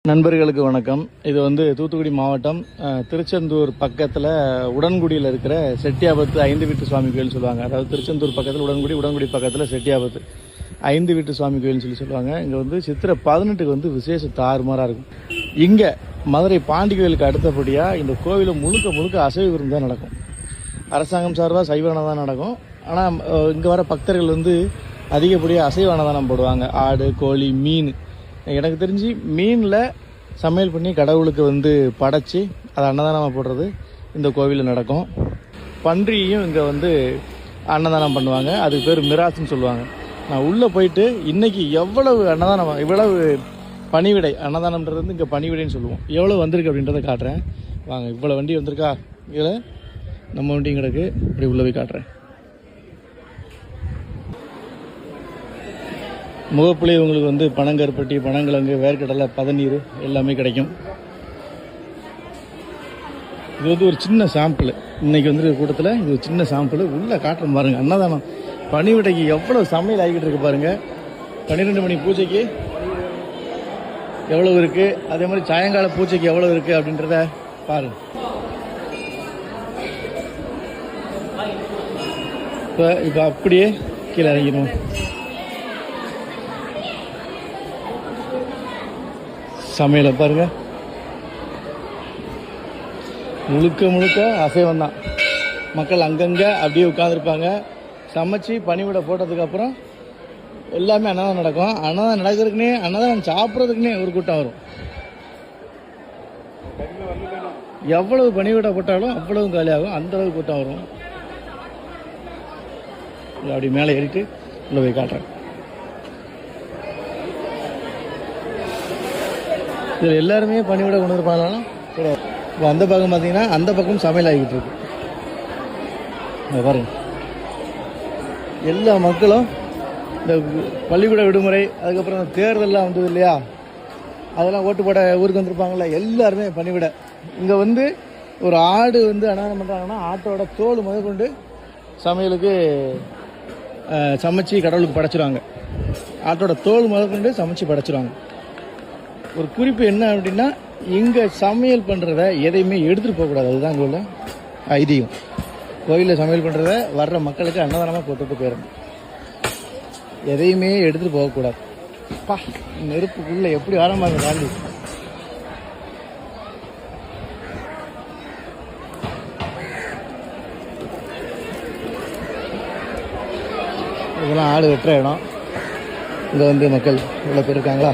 நண்பர்களுக்கு வணக்கம். இது தூத்துக்குடி மாவட்டம் திருச்செந்தூர் பக்கத்தில் உடன்குடியில் இருக்கிற செட்டியாபத்து 5 வீட்டு சுவாமி கோயில் சொல்லுவாங்க. அதாவது திருச்செந்தூர் பக்கத்தில் உடன்குடி பக்கத்தில் செட்டியாபத்து 5 வீட்டு சுவாமி கோயில்னு சொல்லுவாங்க. இங்கே சித்திரை 18க்கு விசேஷ தாறுமாறாக இருக்கும். இங்கே மதுரை பாண்டி கோயிலுக்கு அடுத்தபடியாக இந்த கோவிலை முழுக்க அசைவ விருந்து தான் நடக்கும். அரசாங்கம் சார்பாக சைவ அன்னதானம் நடக்கும். ஆனால் இங்கே வர பக்தர்கள் அதிகப்படியாக அசைவ அன்னதானம் போடுவாங்க. ஆடு, கோழி, மீன். எனக்கு தெரிஞ்சு மீனில் சமையல் பண்ணி கடவுளுக்கு படைச்சி அதை அன்னதானமாக போடுறது இந்த கோவிலில் நடக்கும். பன்றியையும் இங்கே அன்னதானம் பண்ணுவாங்க. அதுக்கு பேர் மிராசுன்னு சொல்லுவாங்க. நான் உள்ளே போயிட்டு இன்றைக்கி எவ்வளவு அன்னதானம், இவ்வளவு பணிவிடை, அன்னதானம்ன்றது இங்கே பணிவிடைன்னு சொல்லுவோம், எவ்வளோ வந்திருக்கு அப்படின்றத காட்டுறேன் வாங்க. இவ்வளோ வண்டி வந்திருக்கா, இதில் நம்ம வண்டியும் கிடக்கு. இப்படி உள்ளே போய் காட்டுறேன். முகப்புளி உங்களுக்கு பனங்கருப்பட்டி, பனங்கிழங்கு, வேர்க்கடலை, பதநீர் எல்லாமே கிடைக்கும். இது ஒரு சின்ன சாம்பிள். இன்றைக்கி கூட்டத்தில் இது ஒரு சின்ன சாம்பிள். உள்ளே காட்டுறோம் பாருங்கள். அன்னதானம் பணிவிடைக்கு எவ்வளோ சமையல் ஆகிக்கிட்டு இருக்கு பாருங்கள். 12 மணி பூஜைக்கு எவ்வளோ இருக்குது, அதே மாதிரி சாயங்கால பூஜைக்கு எவ்வளோ இருக்குது அப்படின்றத பாருங்கள். இப்போ அப்படியே கீழே இறங்கிடும். சமையலை பாருங்க, முழுக்க அசைவம் தான். மக்கள் அங்கங்கே அப்படியே உட்காந்துருப்பாங்க. சமைச்சு பணிவிட போட்டதுக்கப்புறம் எல்லாமே அன்னதானம் நடக்கும். அன்னதானம் நடக்கிறதுக்குனே, அன்னதானம் சாப்பிட்றதுக்குனே ஒரு கூட்டம் வரும். எவ்வளவு பணிவிட போட்டாலும் அவ்வளவு காலியாகும், அந்தளவு கூட்டம் வரும். அப்படி மேலே ஏறிட்டு உள்ள போய் காட்டுறேன். இதில் எல்லாருமே பணிவிட கொண்டு வந்துருப்பாங்களாலும் கிடையாது. இப்போ அந்த பக்கம் பார்த்தீங்கன்னா அந்த பக்கம் சமையல் ஆகிக்கிட்டு இருக்கு. பாருங்க, எல்லா மக்களும் இந்த பள்ளிக்கூட விடுமுறை, அதுக்கப்புறம் தேர்தல்லாம் வந்தது இல்லையா, அதெல்லாம் ஓட்டு போட ஊருக்கு வந்திருப்பாங்கள்ல, எல்லாருமே பணிவிட. இங்கே ஒரு ஆடு அன்னதானம் பண்ணுறாங்கன்னா ஆட்டோட தோல் முதற்கொண்டு சமையலுக்கு சமைச்சு கடவுளுக்கு படைச்சிருவாங்க. ஆட்டோட தோல் முதற்கொண்டு சமைச்சு படைச்சிருவாங்க. ஒரு குறிப்பு என்ன அப்படின்னா, இங்கே சமையல் பண்ணுறத எதையுமே எடுத்துகிட்டு போகக்கூடாது. அதுதான் இங்கே உள்ள ஐதீகம். கோயிலில் சமையல் பண்ணுறத வர்ற மக்களுக்கு அன்னதானமாக போட்டுட்டு போயிடணும். எதையுமே எடுத்துகிட்டு போகக்கூடாது. பா, நெருப்புக்குள்ளே எப்படி ஆரம்பமாக தாண்டி இதெல்லாம் ஆடு வெட்டுற இடம். இங்கே மக்கள் இவ்வளோ பேர் இருக்காங்களா.